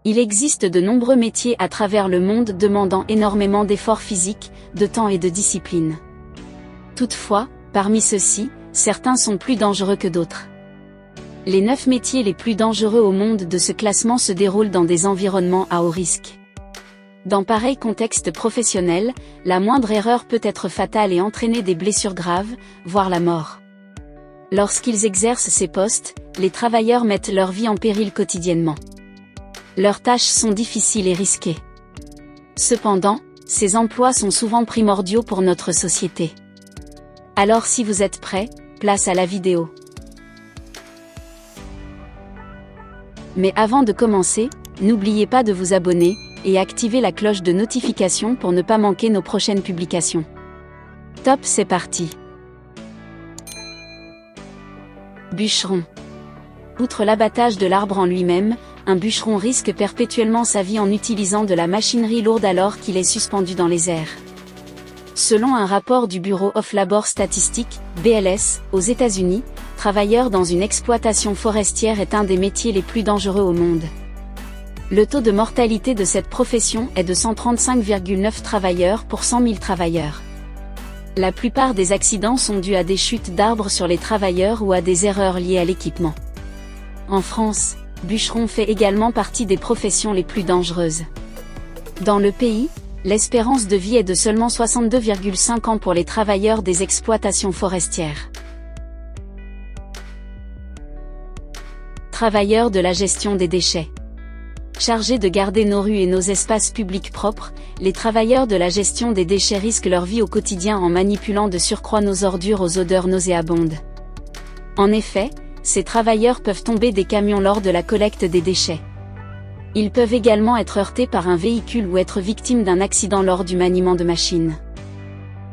Il existe de nombreux métiers à travers le monde demandant énormément d'efforts physiques, de temps et de discipline. Toutefois, parmi ceux-ci, certains sont plus dangereux que d'autres. Les 9 métiers les plus dangereux au monde de ce classement se déroulent dans des environnements à haut risque. Dans pareil contexte professionnel, la moindre erreur peut être fatale et entraîner des blessures graves, voire la mort. Lorsqu'ils exercent ces postes, les travailleurs mettent leur vie en péril quotidiennement. Leurs tâches sont difficiles et risquées. Cependant, ces emplois sont souvent primordiaux pour notre société. Alors si vous êtes prêts, place à la vidéo. Mais avant de commencer, n'oubliez pas de vous abonner et activer la cloche de notification pour ne pas manquer nos prochaines publications. Top, c'est parti. Bûcheron. Outre l'abattage de l'arbre en lui-même, un bûcheron risque perpétuellement sa vie en utilisant de la machinerie lourde alors qu'il est suspendu dans les airs. Selon un rapport du Bureau of Labor Statistics, BLS, aux États-Unis, travailleur dans une exploitation forestière est un des métiers les plus dangereux au monde. Le taux de mortalité de cette profession est de 135,9 travailleurs pour 100 000 travailleurs. La plupart des accidents sont dus à des chutes d'arbres sur les travailleurs ou à des erreurs liées à l'équipement. En France, bûcheron fait également partie des professions les plus dangereuses. Dans le pays, l'espérance de vie est de seulement 62,5 ans pour les travailleurs des exploitations forestières. Travailleurs de la gestion des déchets. Chargés de garder nos rues et nos espaces publics propres, les travailleurs de la gestion des déchets risquent leur vie au quotidien en manipulant de surcroît nos ordures aux odeurs nauséabondes. En effet, ces travailleurs peuvent tomber des camions lors de la collecte des déchets. Ils peuvent également être heurtés par un véhicule ou être victimes d'un accident lors du maniement de machines.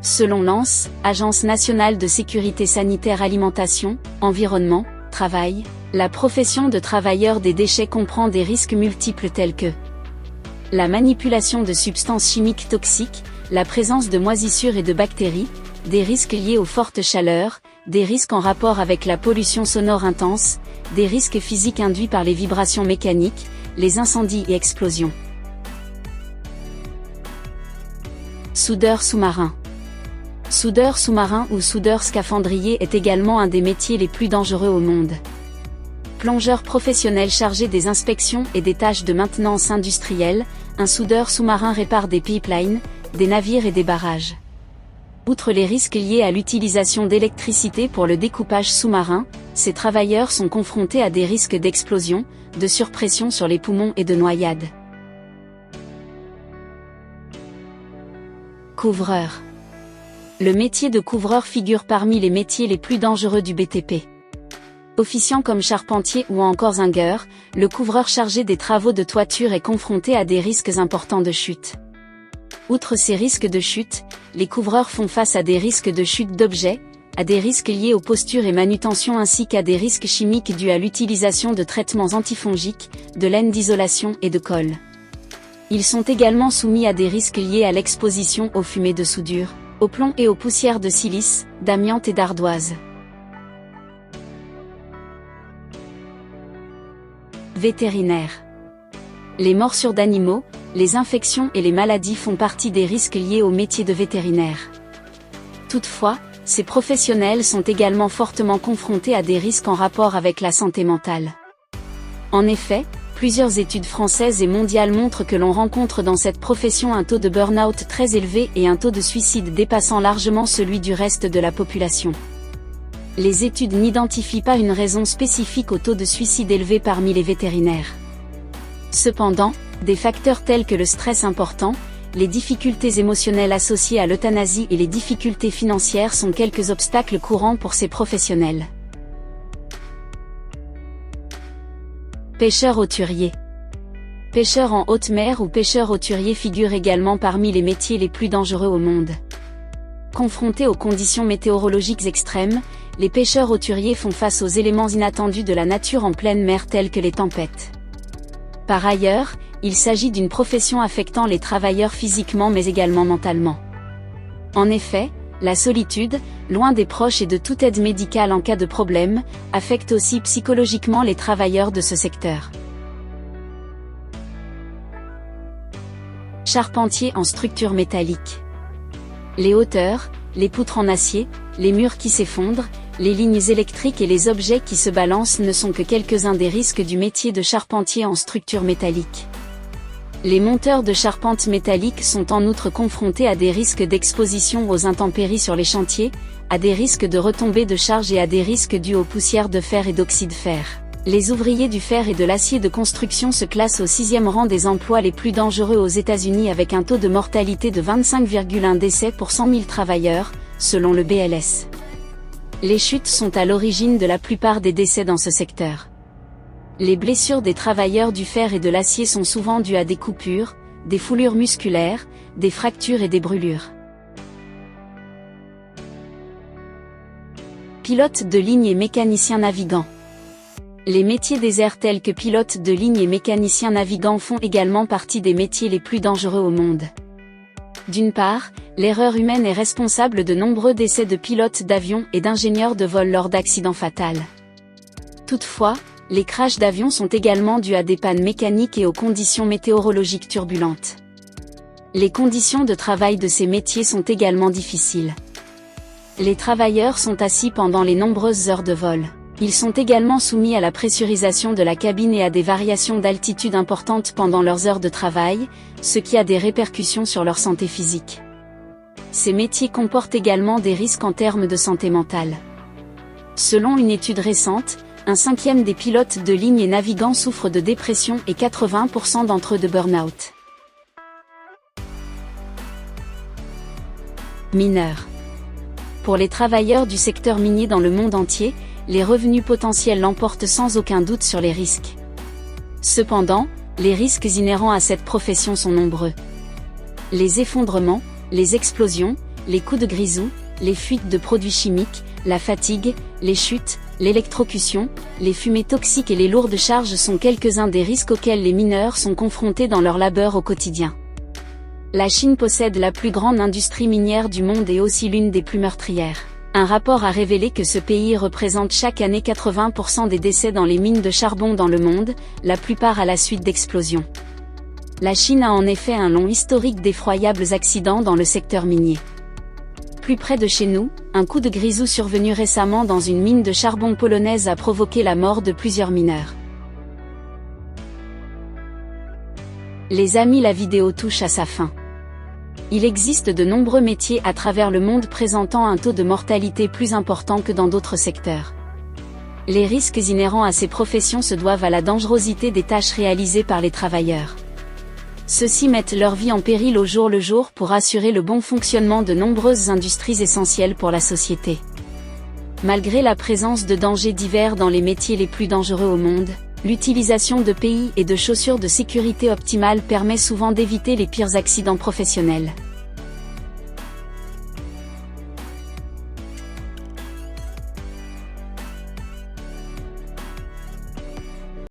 Selon l'ANS, Agence nationale de sécurité sanitaire alimentation, environnement, travail, la profession de travailleur des déchets comprend des risques multiples tels que la manipulation de substances chimiques toxiques, la présence de moisissures et de bactéries, des risques liés aux fortes chaleurs, des risques en rapport avec la pollution sonore intense, des risques physiques induits par les vibrations mécaniques, les incendies et explosions. Soudeur sous-marin. Soudeur sous-marin ou soudeur scaphandrier est également un des métiers les plus dangereux au monde. Plongeur professionnel chargé des inspections et des tâches de maintenance industrielle, un soudeur sous-marin répare des pipelines, des navires et des barrages. Outre les risques liés à l'utilisation d'électricité pour le découpage sous-marin, ces travailleurs sont confrontés à des risques d'explosion, de surpression sur les poumons et de noyade. Couvreur. Le métier de couvreur figure parmi les métiers les plus dangereux du BTP. Officiant comme charpentier ou encore zingueur, le couvreur chargé des travaux de toiture est confronté à des risques importants de chute. Outre ces risques de chute, les couvreurs font face à des risques de chute d'objets, à des risques liés aux postures et manutentions ainsi qu'à des risques chimiques dus à l'utilisation de traitements antifongiques, de laine d'isolation et de colle. Ils sont également soumis à des risques liés à l'exposition aux fumées de soudure, au plomb et aux poussières de silice, d'amiante et d'ardoise. Vétérinaire. Les morsures d'animaux, les infections et les maladies font partie des risques liés au métier de vétérinaire. Toutefois, ces professionnels sont également fortement confrontés à des risques en rapport avec la santé mentale. En effet, plusieurs études françaises et mondiales montrent que l'on rencontre dans cette profession un taux de burn-out très élevé et un taux de suicide dépassant largement celui du reste de la population. Les études n'identifient pas une raison spécifique au taux de suicide élevé parmi les vétérinaires. Cependant, des facteurs tels que le stress important, les difficultés émotionnelles associées à l'euthanasie et les difficultés financières sont quelques obstacles courants pour ces professionnels. Pêcheur hauturier. Pêcheur en haute mer ou pêcheur hauturier figure également parmi les métiers les plus dangereux au monde. Confrontés aux conditions météorologiques extrêmes, les pêcheurs hauturiers font face aux éléments inattendus de la nature en pleine mer tels que les tempêtes. Par ailleurs, il s'agit d'une profession affectant les travailleurs physiquement mais également mentalement. En effet, la solitude, loin des proches et de toute aide médicale en cas de problème, affecte aussi psychologiquement les travailleurs de ce secteur. Charpentier en structure métallique. Les hauteurs, les poutres en acier, les murs qui s'effondrent, les lignes électriques et les objets qui se balancent ne sont que quelques-uns des risques du métier de charpentier en structure métallique. Les monteurs de charpente métallique sont en outre confrontés à des risques d'exposition aux intempéries sur les chantiers, à des risques de retombées de charge et à des risques dus aux poussières de fer et d'oxyde fer. Les ouvriers du fer et de l'acier de construction se classent au 6e rang des emplois les plus dangereux aux États-Unis avec un taux de mortalité de 25,1 décès pour 100 000 travailleurs, selon le BLS. Les chutes sont à l'origine de la plupart des décès dans ce secteur. Les blessures des travailleurs du fer et de l'acier sont souvent dues à des coupures, des foulures musculaires, des fractures et des brûlures. Pilote de ligne et mécanicien navigant. Les métiers déserts tels que pilote de ligne et mécanicien navigant font également partie des métiers les plus dangereux au monde. D'une part, l'erreur humaine est responsable de nombreux décès de pilotes d'avions et d'ingénieurs de vol lors d'accidents fatals. Toutefois, les crashs d'avions sont également dus à des pannes mécaniques et aux conditions météorologiques turbulentes. Les conditions de travail de ces métiers sont également difficiles. Les travailleurs sont assis pendant les nombreuses heures de vol. Ils sont également soumis à la pressurisation de la cabine et à des variations d'altitude importantes pendant leurs heures de travail, ce qui a des répercussions sur leur santé physique. Ces métiers comportent également des risques en termes de santé mentale. Selon une étude récente, un 5e des pilotes de ligne et navigants souffrent de dépression et 80% d'entre eux de burn-out. Mineurs. Pour les travailleurs du secteur minier dans le monde entier, les revenus potentiels l'emportent sans aucun doute sur les risques. Cependant, les risques inhérents à cette profession sont nombreux. Les effondrements, les explosions, les coups de grisou, les fuites de produits chimiques, la fatigue, les chutes, l'électrocution, les fumées toxiques et les lourdes charges sont quelques-uns des risques auxquels les mineurs sont confrontés dans leur labeur au quotidien. La Chine possède la plus grande industrie minière du monde et aussi l'une des plus meurtrières. Un rapport a révélé que ce pays représente chaque année 80% des décès dans les mines de charbon dans le monde, la plupart à la suite d'explosions. La Chine a en effet un long historique d'effroyables accidents dans le secteur minier. Plus près de chez nous, un coup de grisou survenu récemment dans une mine de charbon polonaise a provoqué la mort de plusieurs mineurs. Les amis, la vidéo touche à sa fin. Il existe de nombreux métiers à travers le monde présentant un taux de mortalité plus important que dans d'autres secteurs. Les risques inhérents à ces professions se doivent à la dangerosité des tâches réalisées par les travailleurs. Ceux-ci mettent leur vie en péril au jour le jour pour assurer le bon fonctionnement de nombreuses industries essentielles pour la société. Malgré la présence de dangers divers dans les métiers les plus dangereux au monde, l'utilisation de PI et de chaussures de sécurité optimales permet souvent d'éviter les pires accidents professionnels.